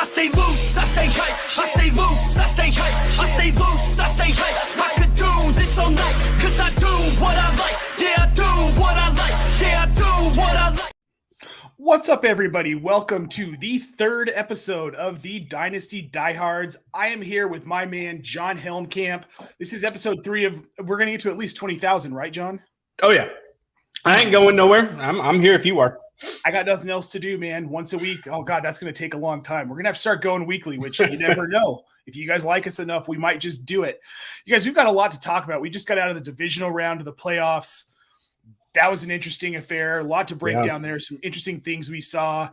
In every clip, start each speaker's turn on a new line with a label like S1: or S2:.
S1: stay loose, I stay hype. I stay loose, I stay hype. I stay loose, I stay hype. I could do this all night, cause I do what I like. Yeah, I do what I like. Yeah, I do what I like.
S2: What's up, everybody? Welcome to the third episode of the Dynasty Diehards. I am here with my man, John Helmkamp. This is episode 3 of, we're going to get to at least 20,000, right, John?
S3: Oh, yeah. I ain't going nowhere. I'm here if you are.
S2: I got nothing else to do, man. Once a week. Oh, God, that's going to take a long time. We're going to have to start going weekly, which you never know. If you guys like us enough, we might just do it. You guys, we've got a lot to talk about. We just got out of the divisional round of the playoffs. That was an interesting affair. A lot to break down there. Some interesting things we saw.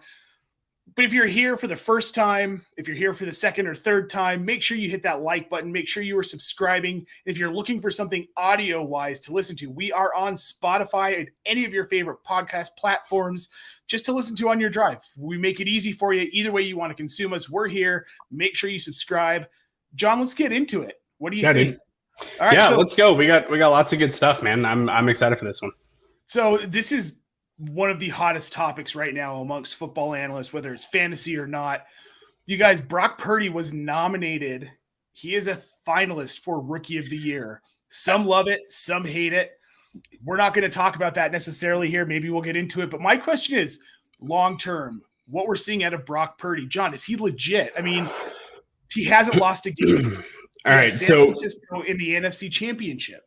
S2: But if you're here for the first time, if you're here for the second or third time, make sure you hit that like button. Make sure you are subscribing. If you're looking for something audio-wise to listen to, we are on Spotify and any of your favorite podcast platforms just to listen to on your drive. We make it easy for you. Either way you want to consume us, we're here. Make sure you subscribe. John, let's get into it. What do you think?
S3: Dude.
S2: All right, so
S3: let's go. We got lots of good stuff, man. I'm excited for this one.
S2: So this is one of the hottest topics right now amongst football analysts, whether it's fantasy or not. You guys, Brock Purdy was nominated. He is a finalist for Rookie of the Year. Some love it, some hate it. We're not going to talk about that necessarily here. Maybe we'll get into it. But my question is, long-term, what we're seeing out of Brock Purdy. John, is he legit? I mean, he hasn't lost a game.
S3: All right,
S2: San Francisco in the NFC Championship.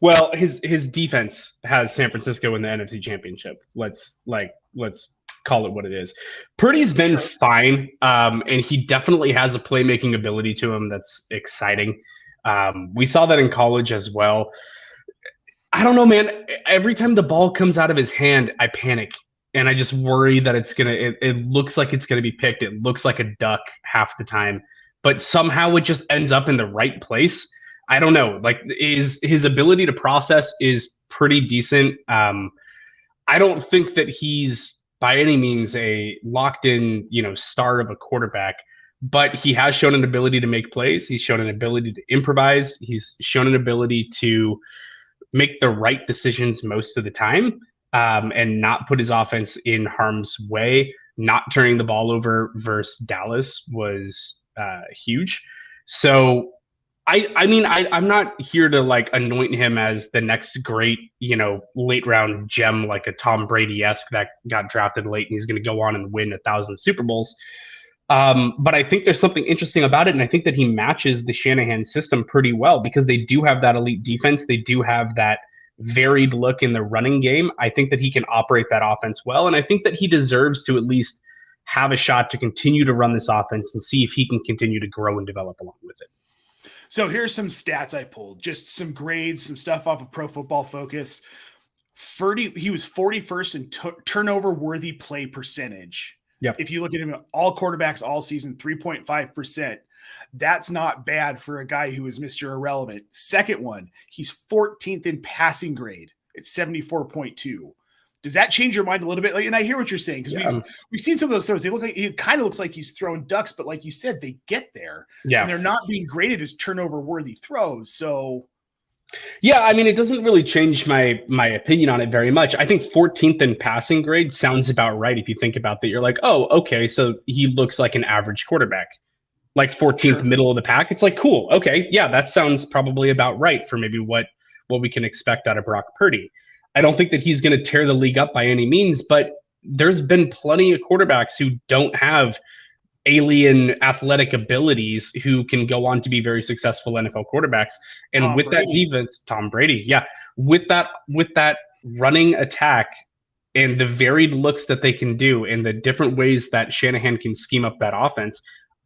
S3: Well, his defense has San Francisco in the NFC Championship. Let's call it what it is. Purdy's been fine, and he definitely has a playmaking ability to him that's exciting. We saw that in college as well. I don't know, man. Every time the ball comes out of his hand, I panic, and I just worry that it looks like it's gonna be picked. It looks like a duck half the time, but somehow it just ends up in the right place. I don't know. Like his ability to process is pretty decent. I don't think that he's by any means a locked in, star of a quarterback, but he has shown an ability to make plays. He's shown an ability to improvise. He's shown an ability to make the right decisions most of the time, and not put his offense in harm's way. Not turning the ball over versus Dallas was huge. So I'm not here to anoint him as the next great, late round gem, like a Tom Brady-esque that got drafted late and he's going to go on and win 1,000 Super Bowls. But I think there's something interesting about it. And I think that he matches the Shanahan system pretty well because they do have that elite defense. They do have that varied look in the running game. I think that he can operate that offense well. And I think that he deserves to at least have a shot to continue to run this offense and see if he can continue to grow and develop along with it.
S2: So here's some stats I pulled, just some grades, some stuff off of Pro Football Focus. He was 41st in turnover-worthy play percentage.
S3: Yep.
S2: If you look at him, all quarterbacks all season, 3.5%. That's not bad for a guy who is Mr. Irrelevant. Second one, he's 14th in passing grade. It's 74.2. Does that change your mind a little bit? And I hear what you're saying because we've seen some of those throws. It kind of looks like he's throwing ducks, but like you said, they get there.
S3: Yeah,
S2: and they're not being graded as turnover-worthy throws. So,
S3: yeah, I mean, it doesn't really change my opinion on it very much. I think 14th in passing grade sounds about right. If you think about that, you're like, oh, okay, so he looks like an average quarterback, like 14th middle of the pack. It's like, cool, okay, yeah, that sounds probably about right for maybe what we can expect out of Brock Purdy. I don't think that he's going to tear the league up by any means, but there's been plenty of quarterbacks who don't have alien athletic abilities who can go on to be very successful NFL quarterbacks. And that defense, Tom Brady, with that running attack and the varied looks that they can do and the different ways that Shanahan can scheme up that offense,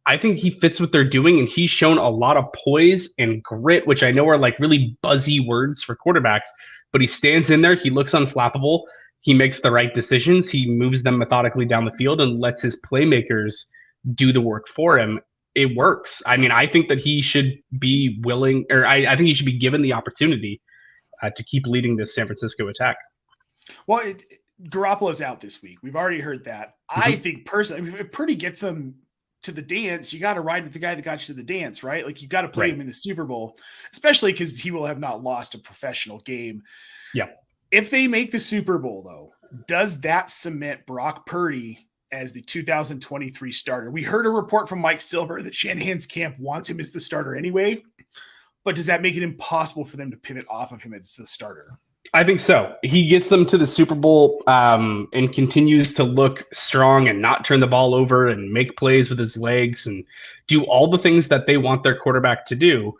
S3: I think he fits what they're doing, and he's shown a lot of poise and grit, which I know are like really buzzy words for quarterbacks. But he stands in there. He looks unflappable. He makes the right decisions. He moves them methodically down the field and lets his playmakers do the work for him. It works. I mean, I think that he should be willing, or I think he should be given the opportunity to keep leading this San Francisco attack.
S2: Well, Garoppolo's out this week. We've already heard that. Mm-hmm. I think personally, if Purdy gets them to the dance, you got to ride with the guy that got you to the dance, right? Like you got to play him in the Super Bowl, especially because he will have not lost a professional game.
S3: Yeah.
S2: If they make the Super Bowl, though, does that cement Brock Purdy as the 2023 starter. We heard a report from Mike Silver that Shanahan's camp wants him as the starter anyway, but does that make it impossible for them to pivot off of him as the starter?
S3: I think so. He gets them to the Super Bowl and continues to look strong and not turn the ball over and make plays with his legs and do all the things that they want their quarterback to do.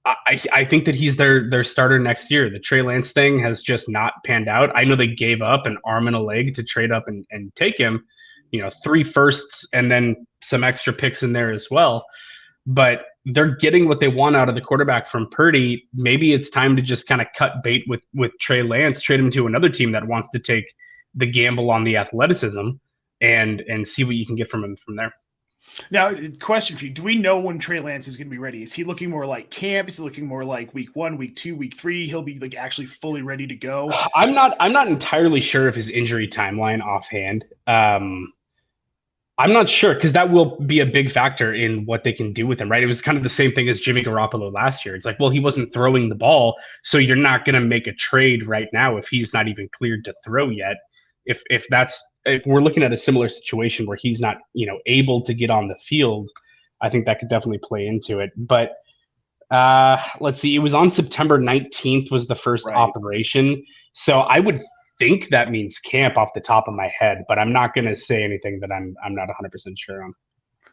S3: I think that he's their starter next year. The Trey Lance thing has just not panned out. I know they gave up an arm and a leg to trade up and take him, 3 firsts and then some extra picks in there as well. But they're getting what they want out of the quarterback from Purdy. Maybe it's time to just kind of cut bait with Trey Lance, trade him to another team that wants to take the gamble on the athleticism and see what you can get from him from there.
S2: Now, question for you. Do we know when Trey Lance is going to be ready? Is he looking more like camp? Is he looking more like week 1, week 2, week 3? He'll be like actually fully ready to go?
S3: I'm not entirely sure of his injury timeline offhand. I'm not sure because that will be a big factor in what they can do with him, right? It was kind of the same thing as Jimmy Garoppolo last year. It's like, well, he wasn't throwing the ball, so you're not going to make a trade right now if he's not even cleared to throw yet. If we're looking at a similar situation where he's not, able to get on the field, I think that could definitely play into it. But let's see, it was on September 19th was the first operation. So I would think that means camp off the top of my head, but I'm not going to say anything that I'm not 100% sure on.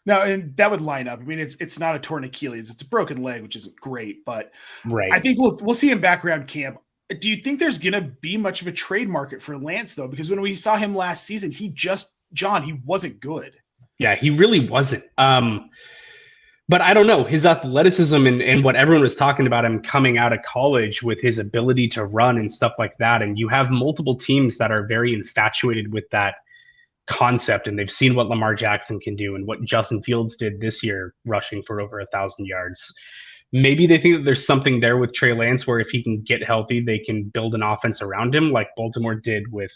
S2: No, and that would line up. I mean, it's not a torn Achilles; it's a broken leg, which isn't great. But I think we'll see him back around camp. Do you think there's going to be much of a trade market for Lance though? Because when we saw him last season, he wasn't good.
S3: Yeah, he really wasn't. But I don't know, his athleticism and what everyone was talking about him coming out of college with his ability to run and stuff like that. And you have multiple teams that are very infatuated with that concept. And they've seen what Lamar Jackson can do and what Justin Fields did this year, rushing for over 1,000 yards. Maybe they think that there's something there with Trey Lance where if he can get healthy, they can build an offense around him like Baltimore did with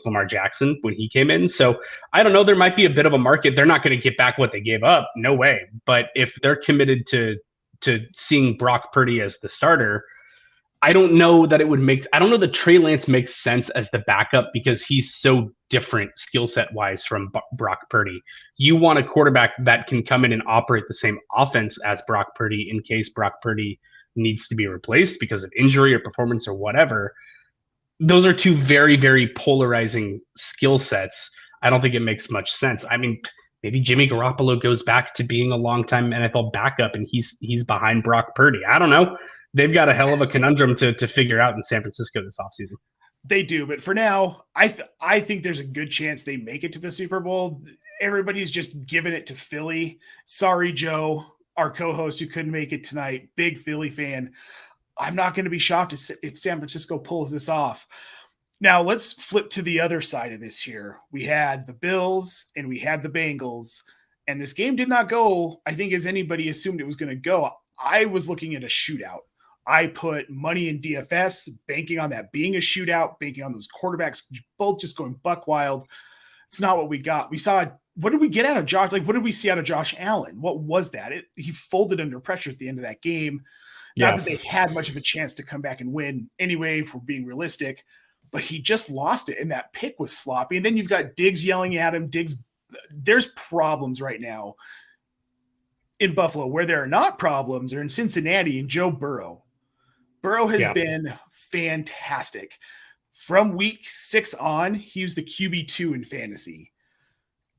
S3: Lamar Jackson when he came in. So I don't know, there might be a bit of a market. They're not going to get back what they gave up. No way. But if they're committed to seeing Brock Purdy as the starter, I don't know that Trey Lance makes sense as the backup because he's so different skill set wise from Brock Purdy. You want a quarterback that can come in and operate the same offense as Brock Purdy in case Brock Purdy needs to be replaced because of injury or performance or whatever. Those are two very, very polarizing skill sets. I don't think it makes much sense. I mean, maybe Jimmy Garoppolo goes back to being a longtime NFL backup and he's behind Brock Purdy. I don't know. They've got a hell of a conundrum to figure out in San Francisco this offseason.
S2: They do, but for now, I think there's a good chance they make it to the Super Bowl. Everybody's just giving it to Philly. Sorry, Joe, our co-host who couldn't make it tonight. Big Philly fan. I'm not going to be shocked if San Francisco pulls this off. Now, let's flip to the other side of this here. We had the Bills and we had the Bengals, and this game did not go, I think, as anybody assumed it was going to go. I was looking at a shootout. I put money in DFS, banking on that being a shootout, banking on those quarterbacks both just going buck wild. It's not what we got. We saw, what did we get out of Josh? Like, what did we see out of Josh Allen? What was that? He folded under pressure at the end of that game. Not that they had much of a chance to come back and win anyway, if we're being realistic, but he just lost it, and that pick was sloppy. And then you've got Diggs yelling at him. Diggs, there's problems right now in Buffalo. Where there are not problems are in Cincinnati and Joe Burrow. Burrow has been fantastic. From week 6 on, he was the QB2 in fantasy.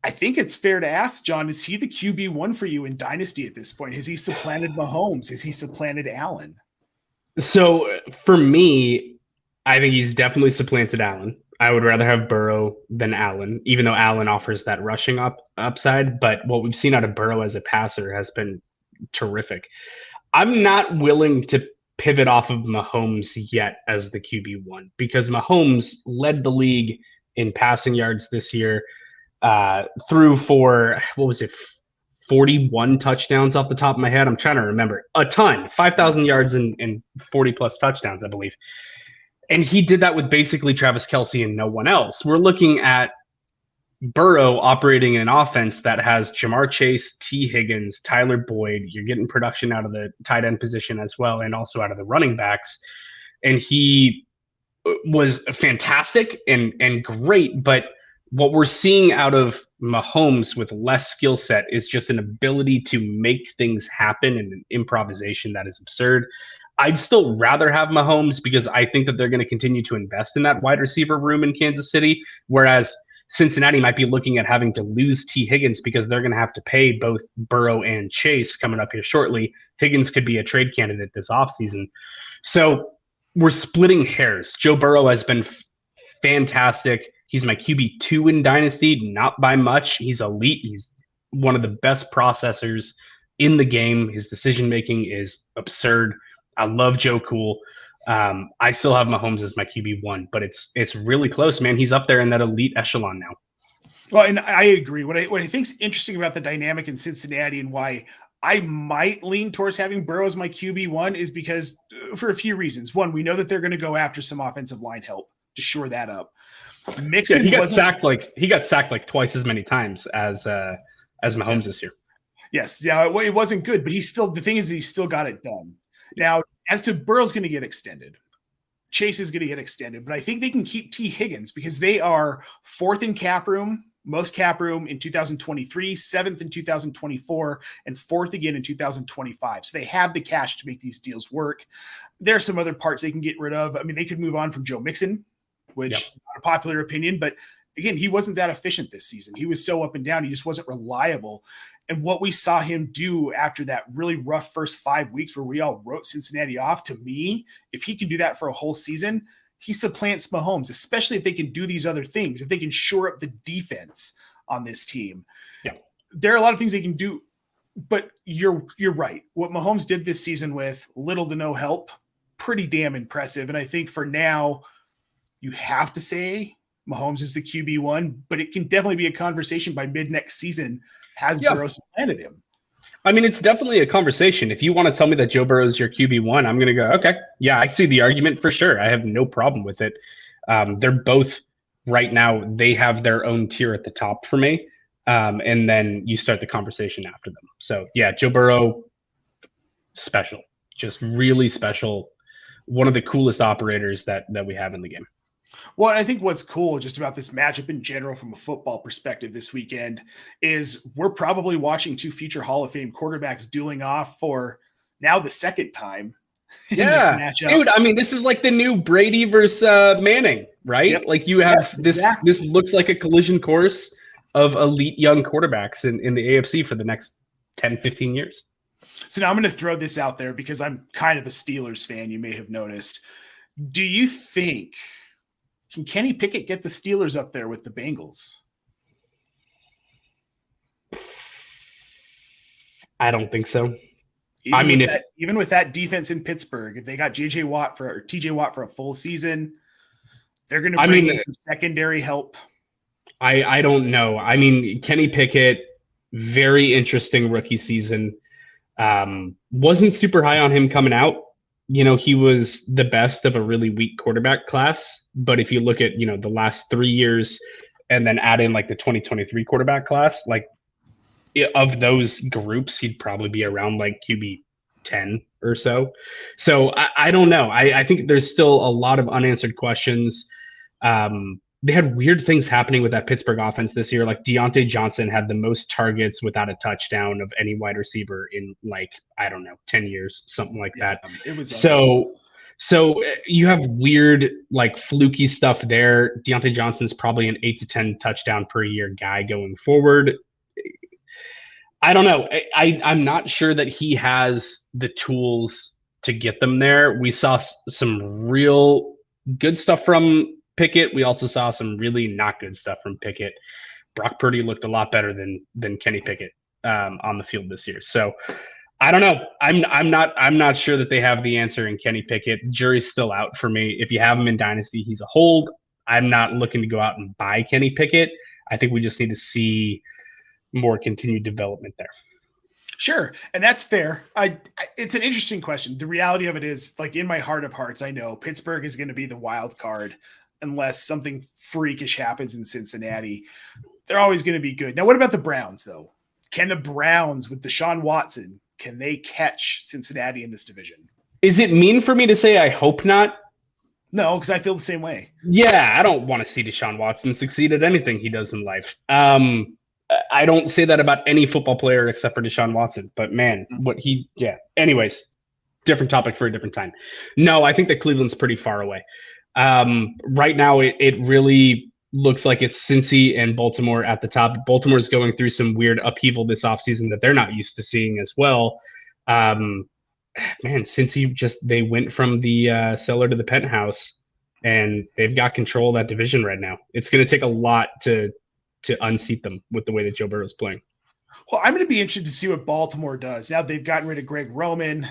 S2: I think it's fair to ask, John, is he the QB1 for you in Dynasty at this point? Has he supplanted Mahomes? Has he supplanted Allen?
S3: So for me, I think he's definitely supplanted Allen. I would rather have Burrow than Allen, even though Allen offers that rushing upside. But what we've seen out of Burrow as a passer has been terrific. I'm not willing to pivot off of Mahomes yet as the QB1 because Mahomes led the league in passing yards this year, threw for, 41 touchdowns off the top of my head. I'm trying to remember. A ton, 5,000 yards and 40 plus touchdowns, I believe. And he did that with basically Travis Kelce and no one else. We're looking at Burrow operating in an offense that has Jamar Chase, T. Higgins, Tyler Boyd. You're getting production out of the tight end position as well, and also out of the running backs. And he was fantastic and great, but what we're seeing out of Mahomes with less skill set is just an ability to make things happen and an improvisation that is absurd. I'd still rather have Mahomes because I think that they're going to continue to invest in that wide receiver room in Kansas City, whereas Cincinnati might be looking at having to lose T. Higgins because they're going to have to pay both Burrow and Chase coming up here shortly. Higgins could be a trade candidate this offseason. So we're splitting hairs. Joe Burrow has been fantastic. He's my QB2 in Dynasty, not by much. He's elite. He's one of the best processors in the game. His decision-making is absurd. I love Joe Cool. I still have Mahomes as my QB1, but it's really close, man. He's up there in that elite echelon now.
S2: Well, and I agree. What I think's interesting about the dynamic in Cincinnati and why I might lean towards having Burrow as my QB1 is because for a few reasons. One, we know that they're going to go after some offensive line help to shore that up. Mixon
S3: he got sacked like twice as many times as Mahomes this year.
S2: Yes, yeah, it wasn't good, but the thing is he still got it done. Now, as to Burrow's going to get extended, Chase is going to get extended, but I think they can keep T. Higgins because they are fourth in cap room, most cap room in 2023, seventh in 2024, and fourth again in 2025. So they have the cash to make these deals work. There are some other parts they can get rid of. I mean, they could move on from Joe Mixon, which not a popular opinion, but again, he wasn't that efficient this season. He was so up and down. He just wasn't reliable. And what we saw him do after that really rough first 5 weeks where we all wrote Cincinnati off, to me, if he can do that for a whole season, he supplants Mahomes, especially if they can do these other things, if they can shore up the defense on this team.
S3: Yeah.
S2: There are a lot of things they can do, but you're right. What Mahomes did this season with little to no help, pretty damn impressive. And I think for now, you have to say Mahomes is the QB1, but it can definitely be a conversation by mid-next season. Has Burrow supplanted him?
S3: I mean, it's definitely a conversation. If you want to tell me that Joe Burrow is your QB1, I'm going to go, okay, yeah, I see the argument for sure. I have no problem with it. They're both right now, they have their own tier at the top for me. And then you start the conversation after them. So yeah, Joe Burrow, special, just really special. One of the coolest operators that we have in the game.
S2: Well, I think what's cool just about this matchup in general from a football perspective this weekend is we're probably watching two future Hall of Fame quarterbacks dueling off for now the second time in this matchup.
S3: Dude, I mean, this is like the new Brady versus Manning, right? Yep. Like you have this looks like a collision course of elite young quarterbacks in the AFC for the next 10, 15 years.
S2: So now I'm going to throw this out there because I'm kind of a Steelers fan, you may have noticed. Do you think – can Kenny Pickett get the Steelers up there with the Bengals?
S3: I don't think so.
S2: Even with that defense in Pittsburgh, if they got TJ Watt for a full season, they're going to bring in some secondary help.
S3: I don't know. I mean, Kenny Pickett, very interesting rookie season. Wasn't super high on him coming out. You know, he was the best of a really weak quarterback class. But if you look at, the last 3 years and then add in like the 2023 quarterback class, like of those groups, he'd probably be around like QB 10 or so. So I don't know. I think there's still a lot of unanswered questions. They had weird things happening with that Pittsburgh offense this year. Like Quentin Johnston had the most targets without a touchdown of any wide receiver in 10 years, something like that.
S2: It was
S3: so you have weird, like fluky stuff there. Quentin Johnston's probably an 8 to 10 touchdown per year guy going forward. I don't know. I'm not sure that he has the tools to get them there. We saw some real good stuff from Pickett. We also saw some really not good stuff from Pickett. Brock Purdy looked a lot better than Kenny Pickett on the field this year. So I don't know. I'm not sure that they have the answer in Kenny Pickett. Jury's still out for me. If you have him in Dynasty, he's a hold. I'm not looking to go out and buy Kenny Pickett. I think we just need to see more continued development there.
S2: Sure. And that's fair. It's an interesting question. The reality of it is, like, in my heart of hearts, I know Pittsburgh is going to be the wild card unless something freakish happens in Cincinnati. They're always going to be good. Now, what about the Browns, though? Can the Browns with Deshaun Watson, can they catch Cincinnati in this division?
S3: Is it mean for me to say I hope not?
S2: No, because I feel the same way.
S3: Yeah, I don't want to see Deshaun Watson succeed at anything he does in life. I don't say that about any football player except for Deshaun Watson. But man, yeah. Anyways, different topic for a different time. No, I think that Cleveland's pretty far away. Right now, it really looks like it's Cincy and Baltimore at the top. Baltimore's going through some weird upheaval this offseason that they're not used to seeing as well. Man, Cincy they went from the cellar to the penthouse, and they've got control of that division right now. It's going to take a lot to unseat them with the way that Joe Burrow's playing.
S2: Well, I'm going to be interested to see what Baltimore does. Now they've gotten rid of Greg Roman.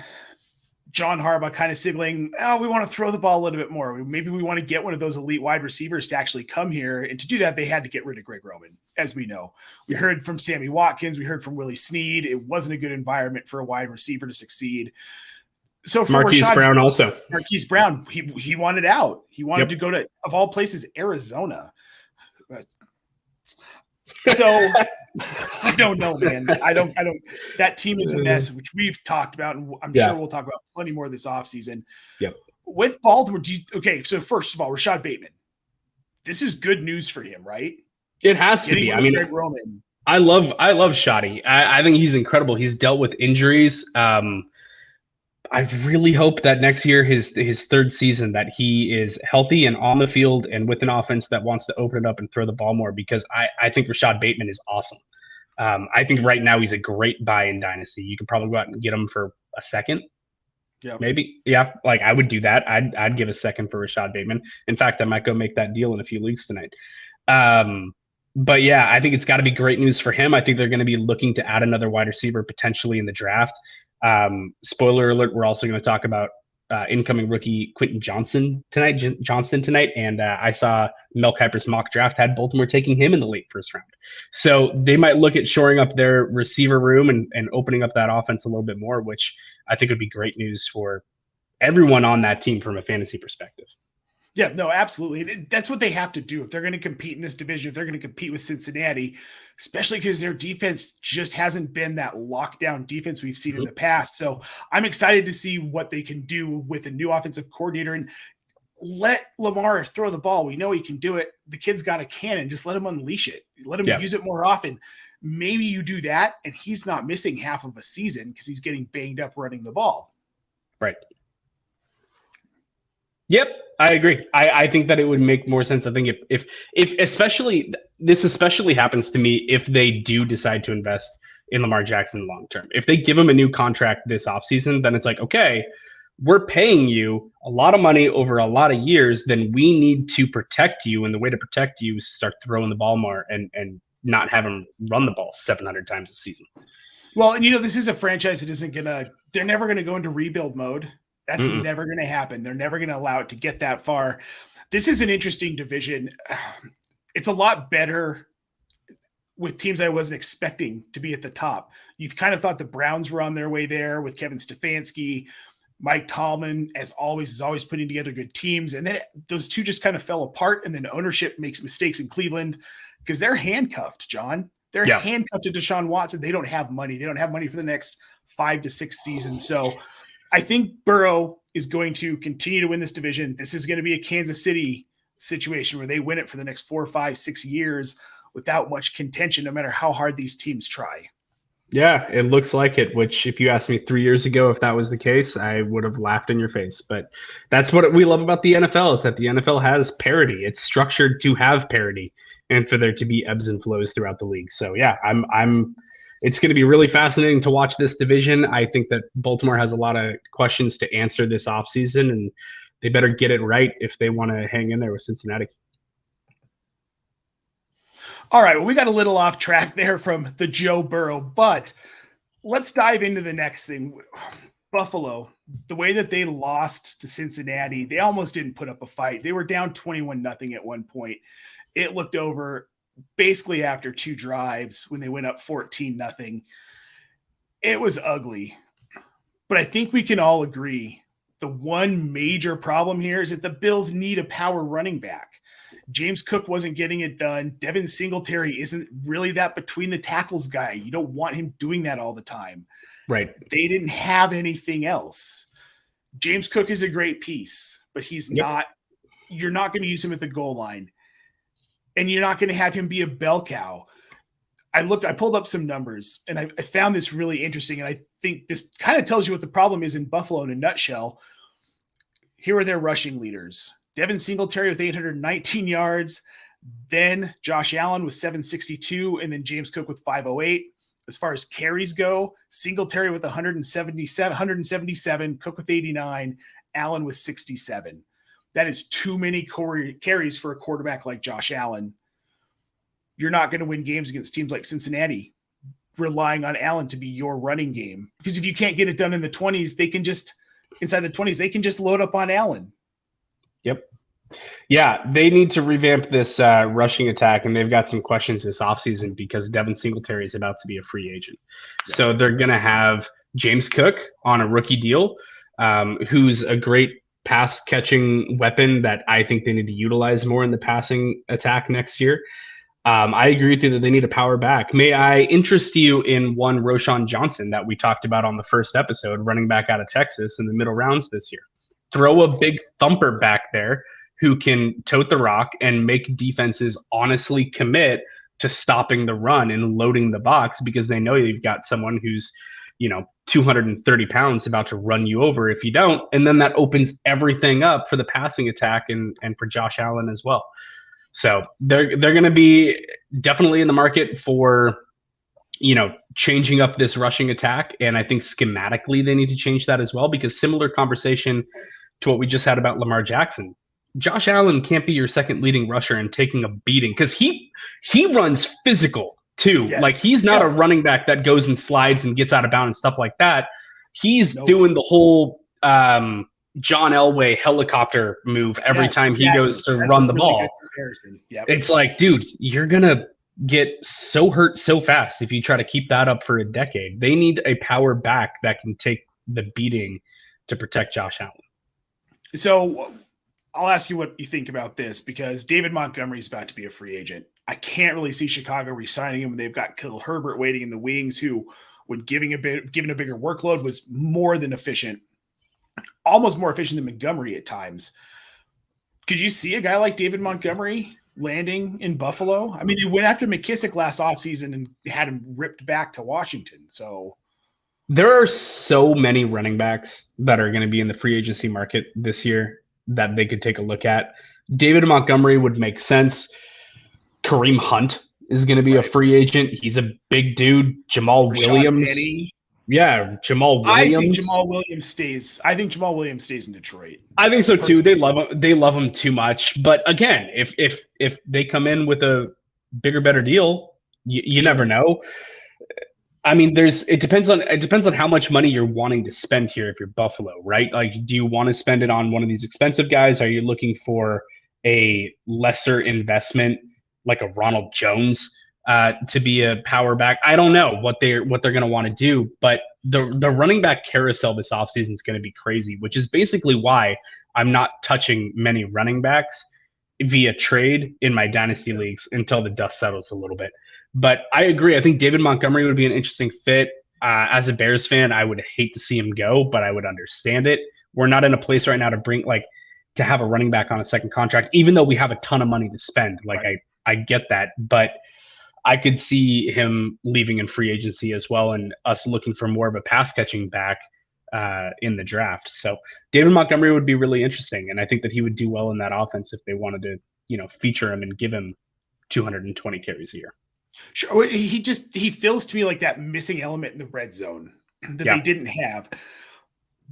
S2: John Harbaugh kind of signaling, we want to throw the ball a little bit more. Maybe we want to get one of those elite wide receivers to actually come here. And to do that, they had to get rid of Greg Roman, as we know. We heard from Sammy Watkins. We heard from Willie Snead. It wasn't a good environment for a wide receiver to succeed. So for
S3: Marquise Brown also.
S2: Marquise Brown, he wanted out. He wanted to go to, of all places, Arizona. So I don't know, man. I don't. That team is a mess, which we've talked about, and I'm sure we'll talk about plenty more this offseason.
S3: Yep.
S2: With Baltimore, so first of all, Rashad Bateman. This is good news for him, right?
S3: It has to be. I mean,
S2: Greg Roman.
S3: I love Shoddy. I think he's incredible. He's dealt with injuries. I really hope that next year, his third season, that he is healthy and on the field and with an offense that wants to open it up and throw the ball more, because I think Rashad Bateman is awesome. I think right now he's a great buy in Dynasty. You could probably go out and get him for a second.
S2: Yeah,
S3: maybe. Yeah, like I would do that. I'd give a second for Rashad Bateman. In fact, I might go make that deal in a few leagues tonight. But yeah, I think it's got to be great news for him. I think they're going to be looking to add another wide receiver potentially in the draft. Spoiler alert, we're also going to talk about incoming rookie Quentin Johnston tonight. And I saw Mel Kiper's mock draft had Baltimore taking him in the late first round. So they might look at shoring up their receiver room and opening up that offense a little bit more, which I think would be great news for everyone on that team from a fantasy perspective.
S2: Yeah, no, absolutely. That's what they have to do if they're going to compete in this division, if they're going to compete with Cincinnati, especially because their defense just hasn't been that lockdown defense we've seen in the past. So I'm excited to see what they can do with a new offensive coordinator and let Lamar throw the ball. We know he can do it. The kid's got a cannon. Just let him unleash it. Let him use it more often. Maybe you do that, and he's not missing half of a season because he's getting banged up running the ball.
S3: Right. Yep, I agree. I think that it would make more sense. I think if especially happens to me if they do decide to invest in Lamar Jackson long term. If they give him a new contract this offseason, then it's like, okay, we're paying you a lot of money over a lot of years, then we need to protect you. And the way to protect you is start throwing the ball more and not have him run the ball 700 times a season.
S2: Well, and this is a franchise that they're never going to go into rebuild mode. That's never going to happen. They're never going to allow it to get that far. This is an interesting division. It's a lot better with teams I wasn't expecting to be at the top. You've kind of thought the Browns were on their way there with Kevin Stefanski. Mike Tomlin, as always, is always putting together good teams. And then those two just kind of fell apart. And then ownership makes mistakes in Cleveland because they're handcuffed, John. They're handcuffed to Deshaun Watson. They don't have money. They don't have money for the next 5 to 6 seasons. So I think Burrow is going to continue to win this division. This is going to be a Kansas City situation where they win it for the next 4, 5, 6 years without much contention, no matter how hard these teams try.
S3: Yeah, it looks like it, which if you asked me 3 years ago if that was the case, I would have laughed in your face. But that's what we love about the NFL is that the NFL has parity. It's structured to have parity and for there to be ebbs and flows throughout the league. So yeah, it's going to be really fascinating to watch this division. I think that Baltimore has a lot of questions to answer this offseason, and they better get it right if they want to hang in there with Cincinnati.
S2: All right, well, we got a little off track there from the Joe Burrow, but let's dive into the next thing. Buffalo, the way that they lost to Cincinnati, they almost didn't put up a fight. They were down 21-0 at one point. It looked over basically after 2 drives when they went up 14-0. It was ugly. But I think we can all agree the one major problem here is that the Bills need a power running back. James Cook wasn't getting it done. Devin Singletary isn't really that between the tackles guy. You don't want him doing that all the time.
S3: Right.
S2: They didn't have anything else. James Cook is a great piece, but he's not you're not going to use him at the goal line, and you're not going to have him be a bell cow. I pulled up some numbers, and I found this really interesting, and I think this kind of tells you what the problem is in Buffalo in a nutshell. Here are their rushing leaders. Devin Singletary with 819 yards, then Josh Allen with 762, and then James Cook with 508. As far as carries go, Singletary with 177, Cook with 89, Allen with 67. That is too many carries for a quarterback like Josh Allen. You're not going to win games against teams like Cincinnati relying on Allen to be your running game. Because if you can't get it done in the 20s, they can just load up on Allen.
S3: Yep. Yeah, they need to revamp this rushing attack, and they've got some questions this offseason because Devin Singletary is about to be a free agent. Yeah. So they're going to have James Cook on a rookie deal, who's a great pass-catching weapon that I think they need to utilize more in the passing attack next year. I agree with you that they need a power back. May I interest you in one Quentin Johnston that we talked about on the first episode, running back out of Texas in the middle rounds this year? Throw a big thumper back there who can tote the rock and make defenses honestly commit to stopping the run and loading the box because they know you've got someone who's, 230 pounds about to run you over if you don't. And then that opens everything up for the passing attack and for Josh Allen as well. So they're going to be definitely in the market for, changing up this rushing attack. And I think schematically they need to change that as well, because similar conversation to what we just had about Lamar Jackson. Josh Allen can't be your second leading rusher and taking a beating because he runs physical too.
S2: Yes.
S3: Like he's not a running back that goes and slides and gets out of bounds and stuff like that. He's doing the whole John Elway helicopter move every time he goes to run the ball.
S2: Yep.
S3: It's like, dude, you're going to get so hurt so fast if you try to keep that up for a decade. They need a power back that can take the beating to protect Josh Allen.
S2: So I'll ask you what you think about this, because David Montgomery is about to be a free agent. I can't really see Chicago re-signing him. They've got Khalil Herbert waiting in the wings, who, when given a bigger workload, was more than efficient, almost more efficient than Montgomery at times. Could you see a guy like David Montgomery landing in Buffalo? I mean, they went after McKissick last offseason and had him ripped back to Washington. So
S3: there are so many running backs that are going to be in the free agency market this year that they could take a look at. David Montgomery would make sense. Kareem Hunt is going to be a free agent. He's a big dude. Jamal Williams.
S2: Penny.
S3: Yeah, Jamal Williams.
S2: I think Jamal Williams stays in Detroit.
S3: I think so too. They love him. They love him too much. But again, if they come in with a bigger, better deal, you never know. I mean, it depends on how much money you're wanting to spend here. If you're Buffalo, right? Like, do you want to spend it on one of these expensive guys? Are you looking for a lesser investment, like a Ronald Jones, to be a power back? I don't know what they're going to want to do, but the running back carousel this offseason is going to be crazy, which is basically why I'm not touching many running backs via trade in my dynasty leagues until the dust settles a little bit. But I agree. I think David Montgomery would be an interesting fit. As a Bears fan, I would hate to see him go, but I would understand it. We're not in a place right now to have a running back on a second contract, even though we have a ton of money to spend. Like, right. I get that, but I could see him leaving in free agency as well, and us looking for more of a pass catching back in the draft. So David Montgomery would be really interesting, and I think that he would do well in that offense if they wanted to, feature him and give him 220 carries a year.
S2: Sure. He feels to me like that missing element in the red zone that they didn't have.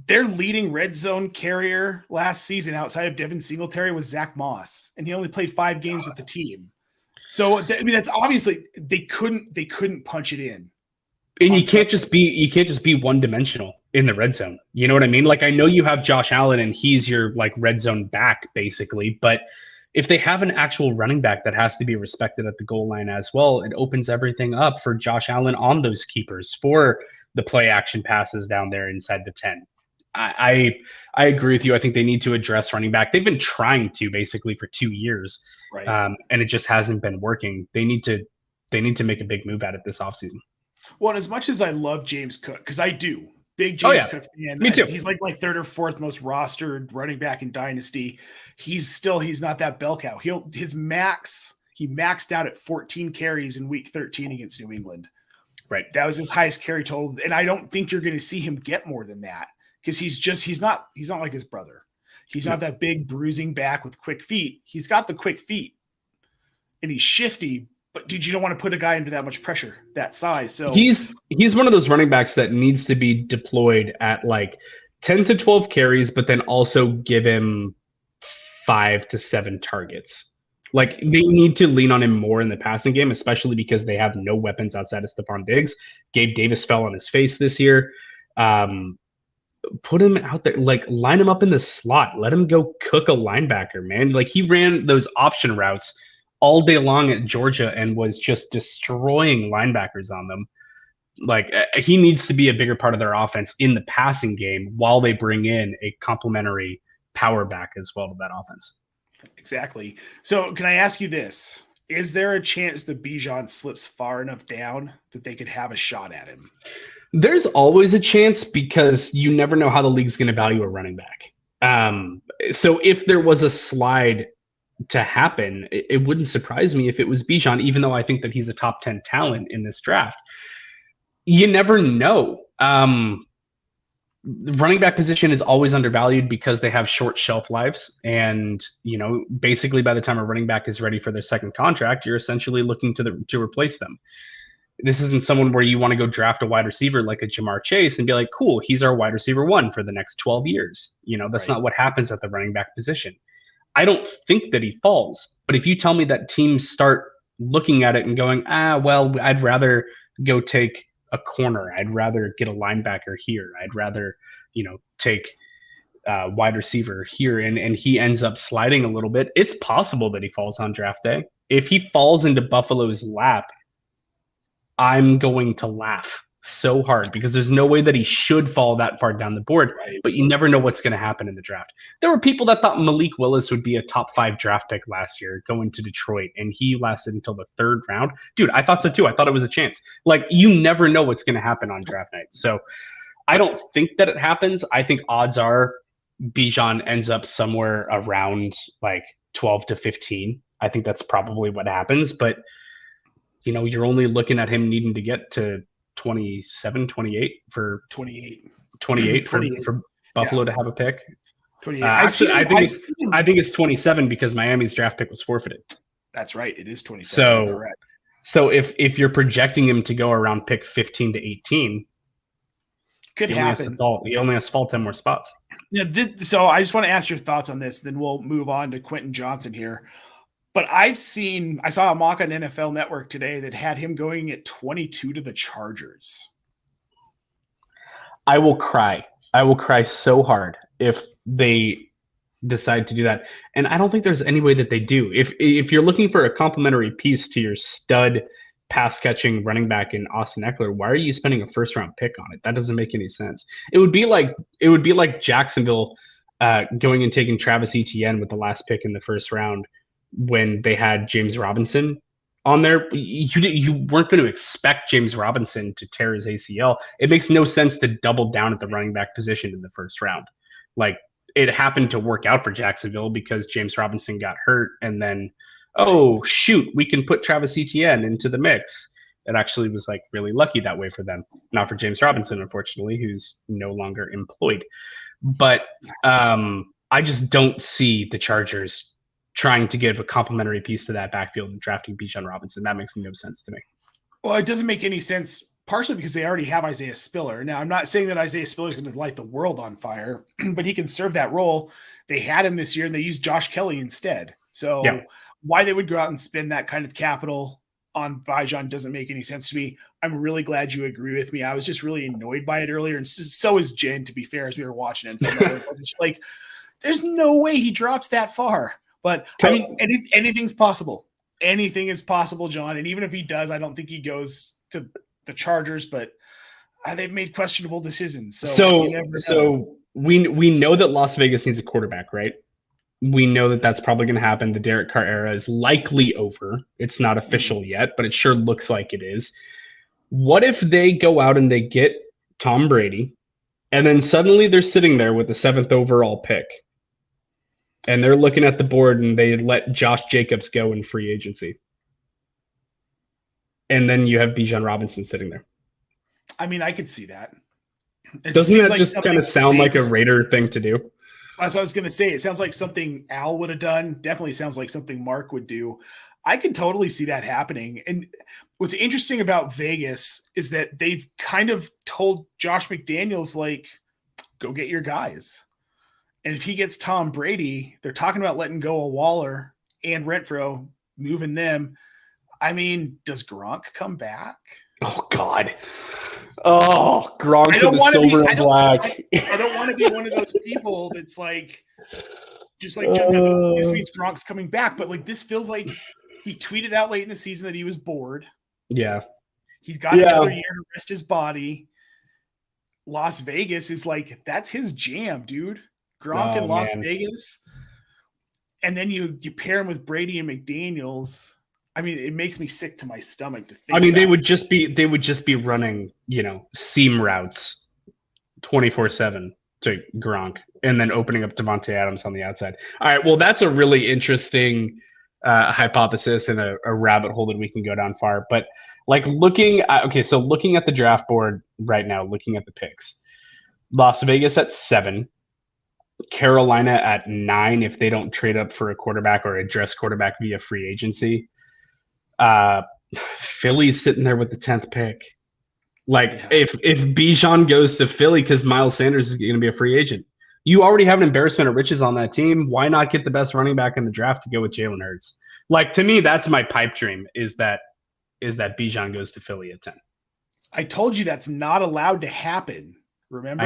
S2: Their leading red zone carrier last season outside of Devin Singletary was Zach Moss, and he only played 5 games with the team. So that's obviously they couldn't punch it in.
S3: And you can't just be one dimensional in the red zone. You know what I mean? Like, I know you have Josh Allen and he's your red zone back basically, but if they have an actual running back that has to be respected at the goal line as well, it opens everything up for Josh Allen on those keepers, for the play action passes down there inside the 10. I agree with you. I think they need to address running back. They've been trying to basically for 2 years,
S2: right?
S3: And it just hasn't been working. They need to make a big move at it this offseason.
S2: Well, and as much as I love James Cook, because I do, Big James Cook fan.
S3: Me too.
S2: He's like my third or fourth most rostered running back in Dynasty. He's not that bell cow. He maxed out at 14 carries in week 13 against New England.
S3: Right.
S2: That was his highest carry total. And I don't think you're going to see him get more than that because he's not like his brother. He's not that big bruising back with quick feet. He's got the quick feet and he's shifty, but dude, you don't want to put a guy into that much pressure, that size. So
S3: he's one of those running backs that needs to be deployed at like 10 to 12 carries, but then also give him 5 to 7 targets. Like they need to lean on him more in the passing game, especially because they have no weapons outside of Stephon Diggs. Gabe Davis fell on his face this year. Put him out there, like line him up in the slot. Let him go cook a linebacker, man. Like he ran those option routes all day long at Georgia and was just destroying linebackers on them. Like he needs to be a bigger part of their offense in the passing game while they bring in a complementary power back as well to that offense.
S2: Exactly. So can I ask you this? Is there a chance that Bijan slips far enough down that they could have a shot at him?
S3: There's always a chance because you never know how the league's going to value a running back. So if there was a slide to happen, it wouldn't surprise me if it was Bijan, even though I think that he's a top 10 talent in this draft. You never know. The running back position is always undervalued because they have short shelf lives. And, you know, basically by the time a running back is ready for their second contract, you're essentially looking to replace them. This isn't someone where you want to go draft a wide receiver like a Jamar Chase and be like, cool, he's our wide receiver 1 for the next 12 years. You know, that's not what happens at the running back position. I don't think that he falls. But if you tell me that teams start looking at it and going, well, I'd rather go take a corner. I'd rather get a linebacker here. I'd rather, you know, take a wide receiver here. And he ends up sliding a little bit. It's possible that he falls on draft day. If he falls into Buffalo's lap, I'm going to laugh so hard because there's no way that he should fall that far down the board, but you never know what's going to happen in the draft. There were people that thought Malik Willis would be a top 5 draft pick last year going to Detroit, and he lasted until the 3rd round. Dude, I thought so too. I thought it was a chance. Like, you never know what's going to happen on draft night. So I don't think that it happens. I think odds are Bijan ends up somewhere around like 12 to 15. I think that's probably what happens, but you know, you're only looking at him needing to get to 27, 28 for 28 for Buffalo to have a pick. 28. I think it's 27 because Miami's draft pick was forfeited.
S2: That's right. It is 27.
S3: So if you're projecting him to go around pick 15 to 18,
S2: could happen.
S3: He only has to fall 10 more spots.
S2: Yeah. So I just want to ask your thoughts on this. Then we'll move on to Quentin Johnston here. But I saw a mock on NFL Network today that had him going at 22 to the Chargers.
S3: I will cry. I will cry so hard if they decide to do that. And I don't think there's any way that they do. If you're looking for a complementary piece to your stud pass catching running back in Austin Eckler, why are you spending a 1st-round pick on it? That doesn't make any sense. It would be like Jacksonville going and taking Travis Etienne with the last pick in the 1st round. When they had James Robinson on there, you weren't going to expect James Robinson to tear his ACL. It makes no sense to double down at the running back position in the 1st round. Like, it happened to work out for Jacksonville because James Robinson got hurt, and then, oh, shoot, we can put Travis Etienne into the mix. It actually was like really lucky that way for them. Not for James Robinson, unfortunately, who's no longer employed. But I just don't see the Chargers trying to give a complementary piece to that backfield and drafting Bijan Robinson. That makes no sense to me.
S2: Well, it doesn't make any sense, partially because they already have Isaiah Spiller. Now, I'm not saying that Isaiah Spiller is going to light the world on fire, but he can serve that role. They had him this year, and they used Josh Kelly instead. So why they would go out and spend that kind of capital on Bijan doesn't make any sense to me. I'm really glad you agree with me. I was just really annoyed by it earlier, and so is Jen, to be fair, as we were watching it. It's like, there's no way he drops that far. But I mean, anything's possible. Anything is possible, John. And even if he does, I don't think he goes to the Chargers. But they've made questionable decisions. So
S3: we know that Las Vegas needs a quarterback, right? We know that that's probably going to happen. The Derek Carr era is likely over. It's not official yet, but it sure looks like it is. What if they go out and they get Tom Brady And then suddenly they're sitting there with the 7th overall pick. And they're looking at the board and they let Josh Jacobs go in free agency. And then you have Bijan Robinson sitting there.
S2: I mean, I could see that.
S3: Doesn't that just kind of sound like a Raider thing to do?
S2: That's what I was going to say. It sounds like something Al would have done. Definitely sounds like something Mark would do. I could totally see that happening. And what's interesting about Vegas is that they've kind of told Josh McDaniels, like, go get your guys. And if he gets Tom Brady, they're talking about letting go of Waller and Renfro, moving them. I mean, does Gronk come back?
S3: Oh, God. Oh, Gronk
S2: I don't
S3: to the
S2: want to
S3: silver
S2: be,
S3: and black.
S2: I don't want to be one of those people that's like, just like, this means Gronk's coming back. But like, this feels like he tweeted out late in the season that he was bored.
S3: Yeah.
S2: He's got another year to rest his body. Las Vegas is like, that's his jam, dude. Gronk in Las Vegas. And then you pair him with Brady and McDaniels. I mean, it makes me sick to my stomach to think.
S3: I mean, they would just be running, seam routes 24/7 to Gronk and then opening up Devontae Adams on the outside. All right, well, that's a really interesting hypothesis and a rabbit hole that we can go down far. But like looking at the draft board right now, looking at the picks, Las Vegas at 7, Carolina at 9 if they don't trade up for a quarterback or address quarterback via free agency. Philly's sitting there with the 10th pick. Like if Bijan goes to Philly because Miles Sanders is going to be a free agent, you already have an embarrassment of riches on that team. Why not get the best running back in the draft to go with Jalen Hurts? Like, to me, that's my pipe dream is that Bijan goes to Philly at 10.
S2: I told you that's not allowed to happen. Remember?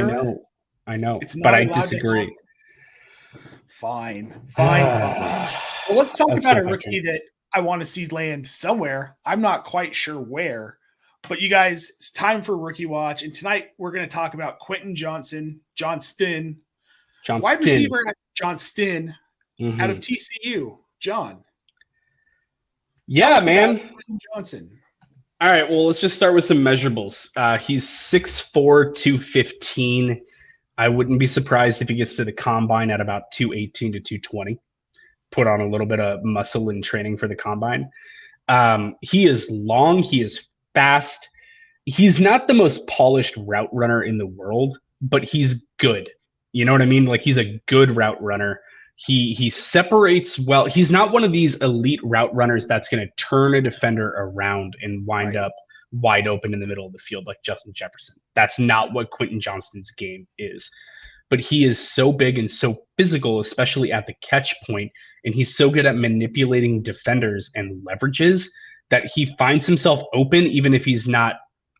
S3: I know.
S2: It's not
S3: but I
S2: allowed
S3: disagree.
S2: Fine. Well, let's talk about a rookie that I want to see land somewhere. I'm not quite sure where. But you guys, it's time for Rookie Watch. And tonight we're going to talk about Quentin Johnston, wide receiver Johnston out of TCU. John.
S3: Yeah, man.
S2: Quentin Johnston.
S3: All right, well, let's just start with some measurables. He's 6'4", 215. I wouldn't be surprised if he gets to the combine at about 218 to 220. Put on a little bit of muscle in training for the combine. He is long. He is fast. He's not the most polished route runner in the world, but he's good. You know what I mean? Like, he's a good route runner. He separates well. He's not one of these elite route runners that's going to turn a defender around and wind up wide open in the middle of the field like Justin Jefferson. That's not what Quentin Johnston's game is. But he is so big and so physical, especially at the catch point, and he's so good at manipulating defenders and leverages that he finds himself open even if he's not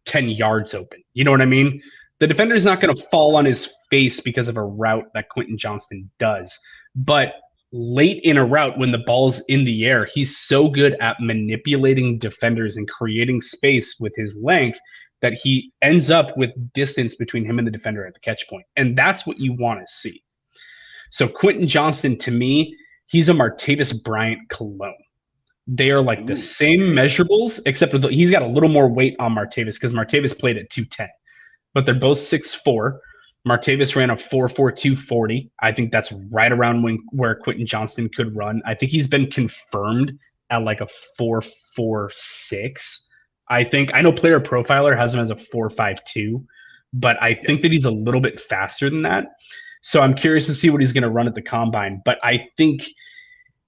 S3: 10 yards open. You know what I mean? The defender's not going to fall on his face because of a route that Quentin Johnston does. But late in a route, when the ball's in the air, he's so good at manipulating defenders and creating space with his length that he ends up with distance between him and the defender at the catch point. And that's what you want to see. So Quentin Johnston, to me, he's a Martavis Bryant clone. They are like the same measurables, except he's got a little more weight on Martavis because Martavis played at 210. But they're both 6'4". Martavis ran a 4.42 240. I think that's right around where Quentin Johnston could run. I think he's been confirmed at like a 4.46. I know Player Profiler has him as a 4.52, but I think that he's a little bit faster than that. So I'm curious to see what he's going to run at the combine. But I think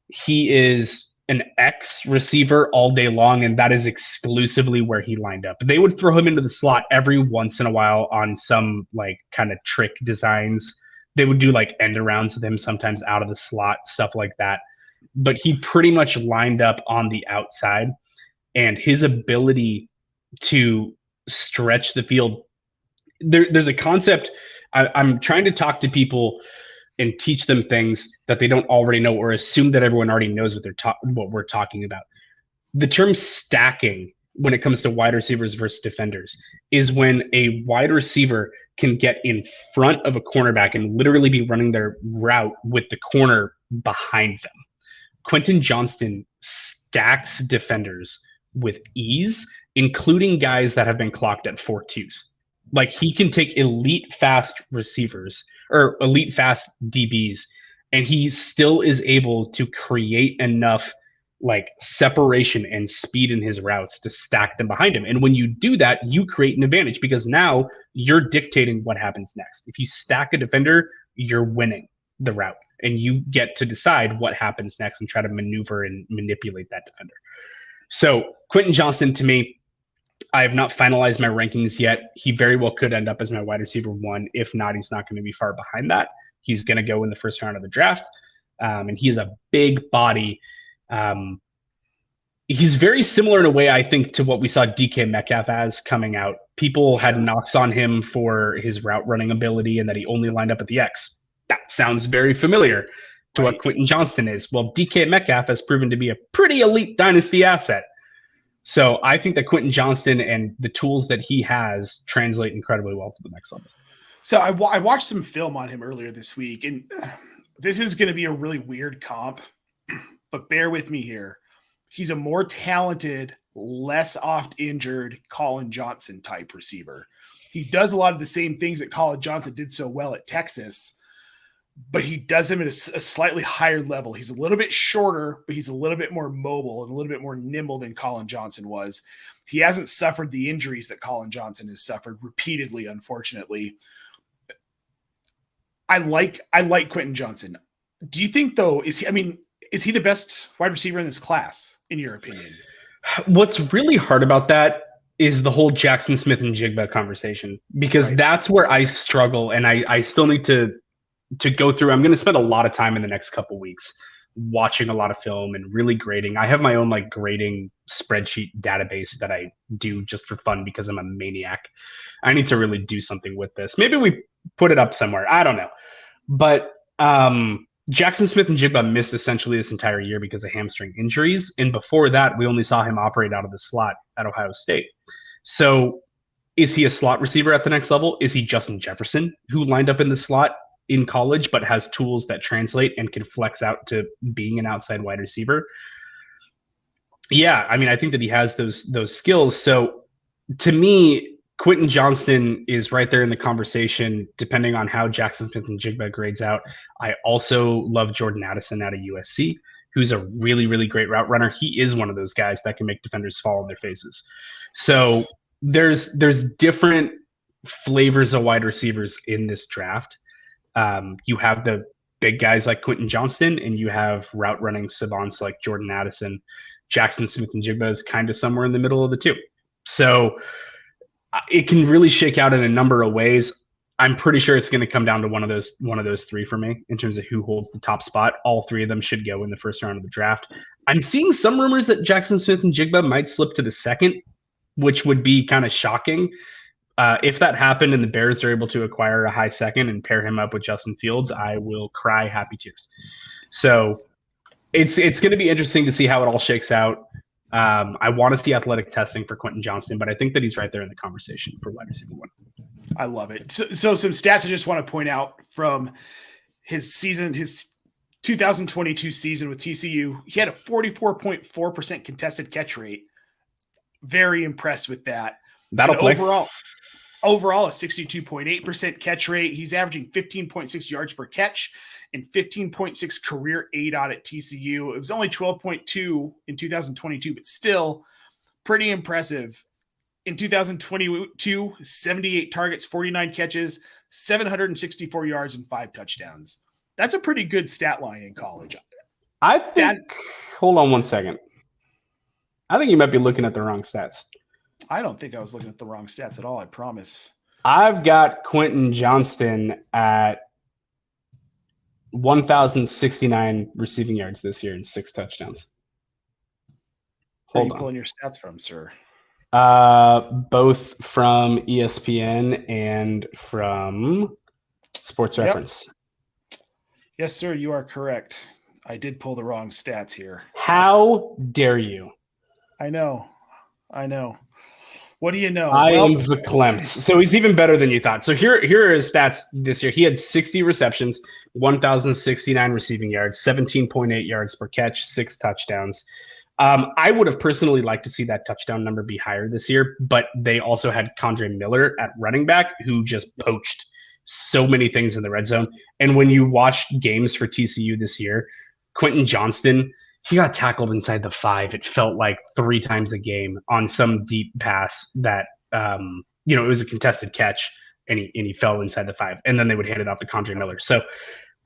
S3: he is an X receiver all day long, and that is exclusively where he lined up. They would throw him into the slot every once in a while on some like kind of trick designs. They would do like end arounds with him sometimes out of the slot, stuff like that. But he pretty much lined up on the outside, and his ability to stretch the field. There's a concept. I'm trying to talk to people and teach them things that they don't already know or assume that everyone already knows what we're talking about. The term stacking when it comes to wide receivers versus defenders is when a wide receiver can get in front of a cornerback and literally be running their route with the corner behind them. Quentin Johnston stacks defenders with ease, including guys that have been clocked at 4.2s. Like, he can take elite fast receivers or elite fast DBs, and he still is able to create enough like separation and speed in his routes to stack them behind him. And when you do that, you create an advantage because now you're dictating what happens next. If you stack a defender, you're winning the route, and you get to decide what happens next and try to maneuver and manipulate that defender. So Quentin Johnston, to me, I have not finalized my rankings yet. He very well could end up as my wide receiver 1. If not, he's not going to be far behind that. He's going to go in the first round of the draft. And he is a big body. He's very similar in a way, I think, to what we saw DK Metcalf as coming out. People had knocks on him for his route running ability and that he only lined up at the X. That sounds very familiar to what Quentin Johnston is. Well, DK Metcalf has proven to be a pretty elite dynasty asset. So I think that Quentin Johnston and the tools that he has translate incredibly well to the next level.
S2: So I watched some film on him earlier this week, and this is going to be a really weird comp, but bear with me here. He's a more talented, less oft injured Colin Johnson type receiver. He does a lot of the same things that Colin Johnson did so well at Texas, but he does them at a slightly higher level. He's a little bit shorter, but he's a little bit more mobile and a little bit more nimble than Colin Johnson was. He hasn't suffered the injuries that Colin Johnson has suffered repeatedly, unfortunately. I like Quentin Johnston. Do you think, though, is he the best wide receiver in this class, in your opinion?
S3: What's really hard about that is the whole Jackson Smith and Jigba conversation, because that's where I struggle, and I still need to go through. I'm going to spend a lot of time in the next couple weeks watching a lot of film and really grading. I have my own like grading spreadsheet database that I do just for fun because I'm a maniac. I need to really do something with this. Maybe we put it up somewhere. I don't know. But Jackson Smith and Jigba missed essentially this entire year because of hamstring injuries. And before that, we only saw him operate out of the slot at Ohio State. So is he a slot receiver at the next level? Is he Justin Jefferson, who lined up in the slot in college but has tools that translate and can flex out to being an outside wide receiver? Yeah, I mean, I think that he has those skills. So to me, Quentin Johnston is right there in the conversation, depending on how Jackson Smith and Jigba grades out. I also love Jordan Addison out of USC, who's a really, really great route runner. He is one of those guys that can make defenders fall on their faces. So there's different flavors of wide receivers in this draft. You have the big guys like Quentin Johnston, and you have route running savants like Jordan Addison. Jackson Smith and Jigba is kind of somewhere in the middle of the two. So it can really shake out in a number of ways. I'm pretty sure it's going to come down to one of those three for me in terms of who holds the top spot. All three of them should go in the first round of the draft. I'm seeing some rumors that Jackson Smith and Jigba might slip to the second, which would be kind of shocking. If that happened and the Bears are able to acquire a high second and pair him up with Justin Fields, I will cry happy tears. So it's going to be interesting to see how it all shakes out. I want to see athletic testing for Quentin Johnston, but I think that he's right there in the conversation for wide receiver 1.
S2: I love it. So some stats I just want to point out from his season, his 2022 season with TCU. He had a 44.4% contested catch rate. Very impressed with that.
S3: That'll play.
S2: Overall, a 62.8% catch rate. He's averaging 15.6 yards per catch and 15.6 career ADOT at TCU. It was only 12.2 in 2022, but still pretty impressive. In 2022, 78 targets, 49 catches, 764 yards, and 5 touchdowns. That's a pretty good stat line in college.
S3: I think, hold on one second. I think you might be looking at the wrong stats.
S2: I don't think I was looking at the wrong stats at all, I promise.
S3: I've got Quentin Johnston at 1,069 receiving yards this year and 6 touchdowns.
S2: Where are you pulling your stats from, sir?
S3: Both from ESPN and from Sports Reference.
S2: Yes, sir, you are correct. I did pull the wrong stats here.
S3: How dare you?
S2: I know. What do you know?
S3: I am verklempt. So he's even better than you thought. So here are his stats this year. He had 60 receptions, 1,069 receiving yards, 17.8 yards per catch, 6 touchdowns. I would have personally liked to see that touchdown number be higher this year, but they also had Condre Miller at running back, who just poached so many things in the red zone. And when you watched games for TCU this year, Quentin Johnston, he got tackled inside the 5. It felt like 3 times a game on some deep pass that, it was a contested catch, and he fell inside the 5. And then they would hand it off to Condre Miller. So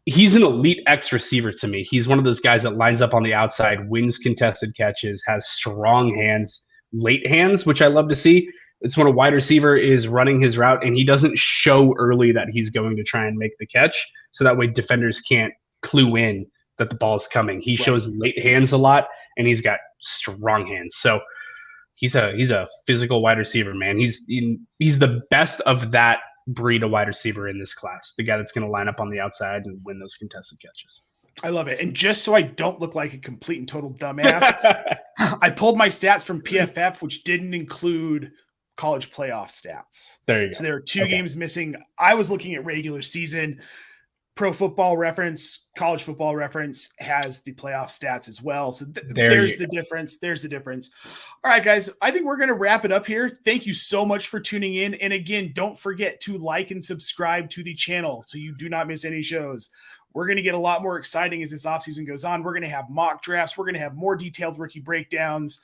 S3: he's an elite X receiver to me. He's one of those guys that lines up on the outside, wins contested catches, has strong hands, late hands, which I love to see. It's when a wide receiver is running his route and he doesn't show early that he's going to try and make the catch. So that way defenders can't clue in that the ball is coming. He shows late hands a lot, and he's got strong hands. So he's a physical wide receiver, man. He's the best of that breed of wide receiver in this class, the guy that's going to line up on the outside and win those contested catches.
S2: I love it. And just so I don't look like a complete and total dumbass, I pulled my stats from PFF, which didn't include college playoff stats.
S3: There you go.
S2: So there are 2 games missing. I was looking at regular season. Pro Football Reference, College Football Reference has the playoff stats as well. So there's the difference. There's the difference. All right, guys, I think we're going to wrap it up here. Thank you so much for tuning in. And again, don't forget to like and subscribe to the channel so you do not miss any shows. We're going to get a lot more exciting as this offseason goes on. We're going to have mock drafts. We're going to have more detailed rookie breakdowns,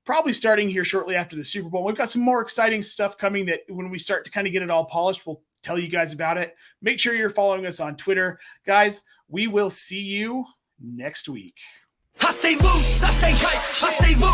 S2: probably starting here shortly after the Super Bowl. We've got some more exciting stuff coming that when we start to kind of get it all polished, we'll tell you guys about it. Make sure you're following us on Twitter. Guys, we will see you next week.
S1: I stay loose, I stay hype, I stay loose.